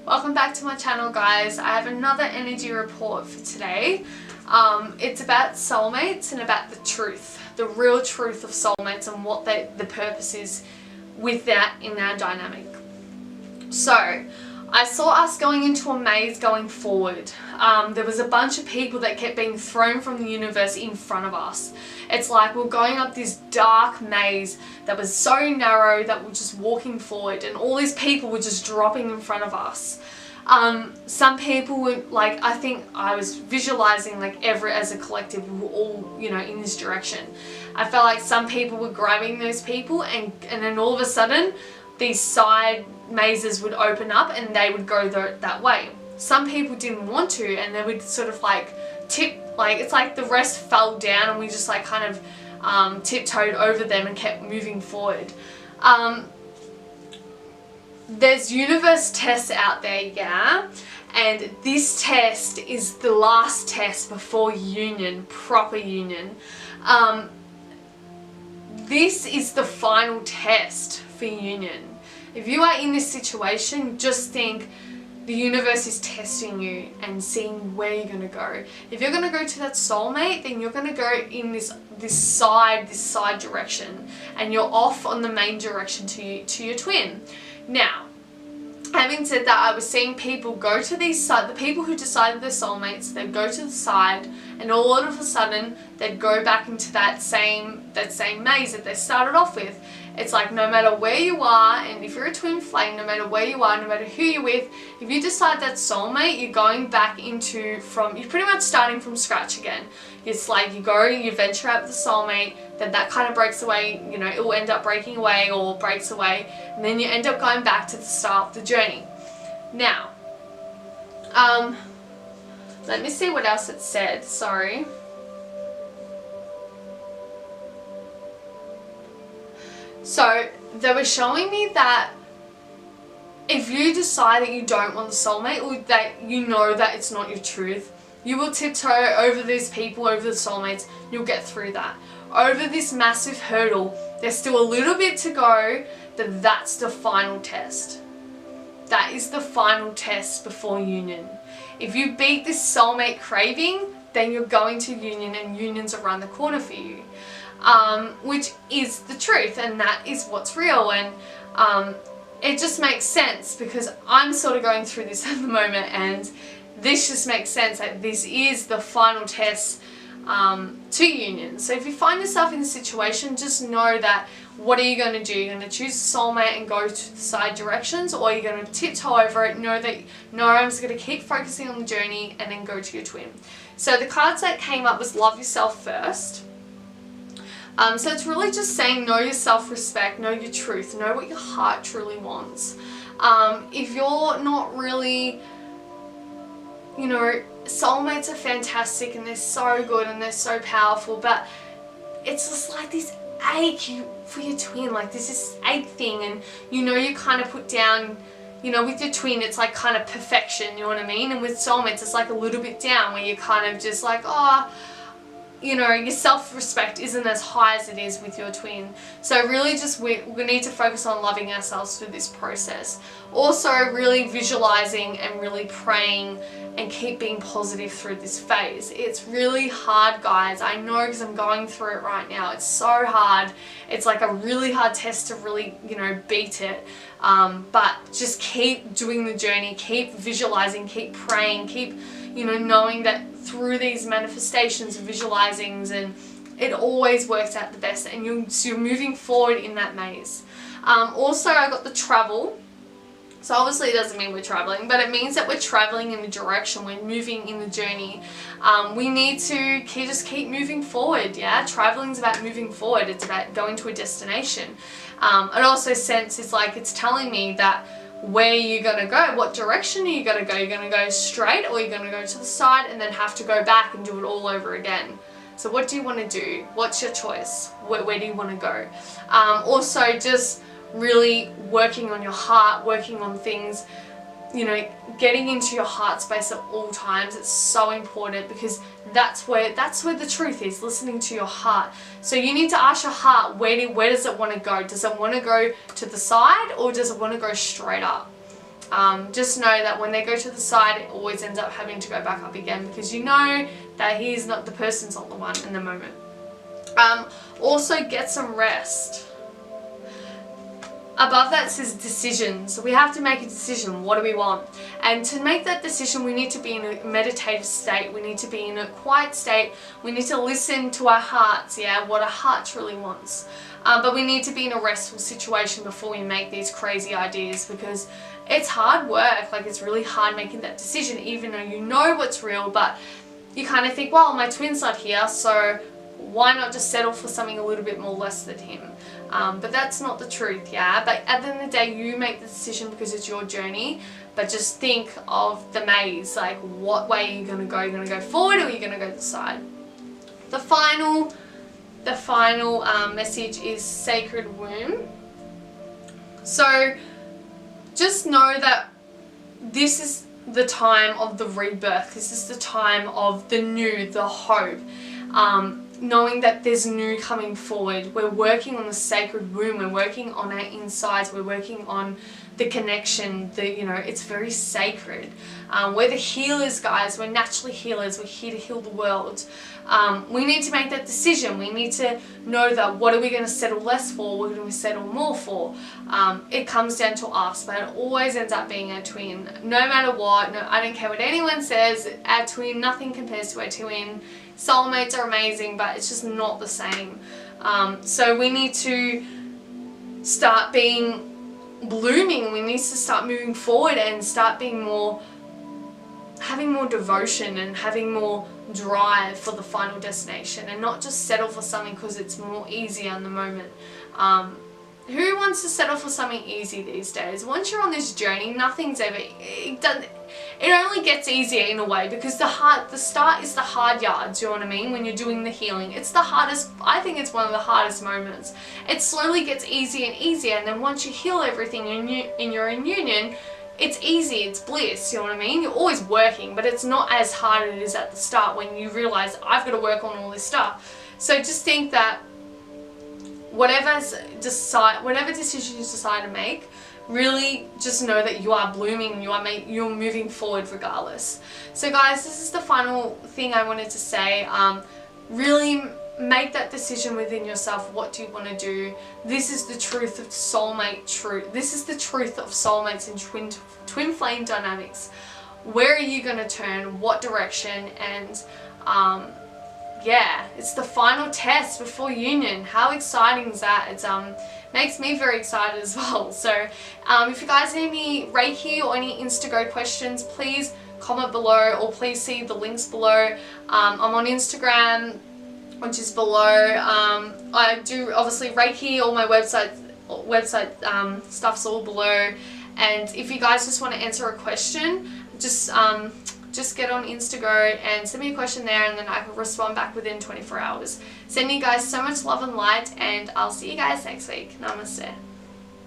Welcome back to my channel, guys. I have another energy report for today. It's about soulmates and about the truth, the real truth of soulmates and what the purpose is with that in our dynamic. So, I saw us going into a maze going forward. There was a bunch of people that kept being thrown from the universe in front of us. It's like we're going up this dark maze that was so narrow that we're just walking forward, and all these people were just dropping in front of us. Some people were like, I think I was visualizing like as a collective, we were all, in this direction. I felt like some people were grabbing those people and then all of a sudden these side mazes would open up and they would go that way. Some people didn't want to, and they would sort of like it's like the rest fell down and we just like kind of tiptoed over them and kept moving forward. There's universe tests out there, yeah, and this test is the last test before union, proper union. This is the final test for union. If you are in this situation, just think the universe is testing you and seeing where you're going to go. If you're going to go to that soulmate, then you're going to go in this side direction, and you're off on the main direction to your twin. Now, having said that, I was seeing people go to these the people who decided they're soulmates, they'd go to the side, and all of a sudden they'd go back into that same maze that they started off with. It's like no matter where you are, and if you're a twin flame, no matter where you are, no matter who you're with, if you decide that soulmate, you're going back you're pretty much starting from scratch again. It's like you venture out with the soulmate, then that kind of breaks away, it will end up breaking away or breaks away, and then you end up going back to the start of the journey. Now, let me see what else it said, sorry. So, they were showing me that if you decide that you don't want the soulmate, or that you know that it's not your truth, you will tiptoe over these people, over the soulmates, you'll get through that. Over this massive hurdle, there's still a little bit to go, but that's the final test. That is the final test before union. If you beat this soulmate craving, then you're going to union, and union's around the corner for you. Which is the truth, and that is what's real, and it just makes sense because I'm sort of going through this at the moment, and this just makes sense that this is the final test to union. So if you find yourself in a situation, just know that what are you going to do? You're going to choose a soulmate and go to the side directions, or you're going to tiptoe over it, know that no, I'm just going to keep focusing on the journey and then go to your twin. So the cards that came up was love yourself first. So it's really just saying know your self-respect, know your truth, know what your heart truly wants. If you're not really, soulmates are fantastic and they're so good and they're so powerful, but it's just like this ache for your twin, like this ache thing, and you kind of put down, with your twin it's like kind of perfection, you know what I mean? And with soulmates it's like a little bit down where you're kind of just like, oh, your self-respect isn't as high as it is with your twin. So really just we need to focus on loving ourselves through this process. Also really visualizing and really praying and keep being positive through this phase. It's really hard, guys. I know because I'm going through it right now. It's so hard. It's like a really hard test to really, beat it. But just keep doing the journey, keep visualizing, keep praying, keep, knowing that through these manifestations and visualizings, and it always works out the best, and you're moving forward in that maze. Also, I got the travel. So obviously it doesn't mean we're traveling, but it means that we're traveling in a direction, we're moving in the journey. We need to just keep moving forward, yeah? Traveling's about moving forward, it's about going to a destination. It also it's telling me that where you're going to go, what direction are you going to go? You're going to go straight, or you're going to go to the side and then have to go back and do it all over again. So what do you want to do? What's your choice? Where do you want to go? Also just really working on your heart, working on things, getting into your heart space at all times. It's so important because that's where the truth is, listening to your heart. So you need to ask your heart, where does it want to go? Does it want to go to the side, or does it want to go straight up? just know that when they go to the side, it always ends up having to go back up again, because you know that the person's not the one in the moment. Also get some rest. Above that says decisions. We have to make a decision. What do we want? And to make that decision, we need to be in a meditative state. We need to be in a quiet state. We need to listen to our hearts, yeah, what our heart truly wants. But we need to be in a restful situation before we make these crazy ideas, because it's hard work. Like, it's really hard making that decision, even though you know what's real, but you kind of think, well, my twin's not here, so why not just settle for something a little bit more less than him? But that's not the truth, yeah? But at the end of the day, you make the decision because it's your journey. But just think of the maze. Like, what way are you going to go? Are you going to go forward, or are you going to go to the side? The final message is sacred womb. So just know that this is the time of the rebirth. This is the time of the new, the hope. Knowing that there's new coming forward. We're working on the sacred womb. We're working on our insides. We're working on the connection. It's very sacred. We're the healers, guys. We're naturally healers. We're here to heal the world. We need to make that decision. We need to know that what are we going to settle less for? What are we going to settle more for? It comes down to us, but it always ends up being our twin. No matter what. No, I don't care what anyone says. Our twin, nothing compares to our twin. Soulmates are amazing, but it's just not the same. So we need to start blooming. We need to start moving forward and start having more devotion and having more drive for the final destination, and not just settle for something because it's more easier in the moment. Who wants to settle for something easy these days? Once you're on this journey, nothing's ever, it only gets easier in a way, because the start is the hard yards, you know what I mean? When you're doing the healing, it's the hardest. I think it's one of the hardest moments. It slowly gets easier and easier, and then once you heal everything and you're in union, it's easy, it's bliss, you know what I mean? You're always working, but it's not as hard as it is at the start when you realize I've got to work on all this stuff. So just think that whatever decision you decide to make, really just know that you are blooming, you're moving forward regardless. So guys, this is the final thing I wanted to say. Really make that decision within yourself. What do you want to do? This is the truth of soulmate truth. This is the truth of soulmates and twin flame dynamics. Where are you going to turn? What direction? And yeah, it's the final test before union. How exciting is that? It's makes me very excited as well. So if you guys need any Reiki or any Instago questions, please comment below, or please see the links below. I'm on Instagram, which is below. I do obviously Reiki, all my website stuff's all below. And if you guys just want to answer a question, just get on Instago and send me a question there, and then I can respond back within 24 hours. Sending you guys so much love and light, and I'll see you guys next week. Namaste.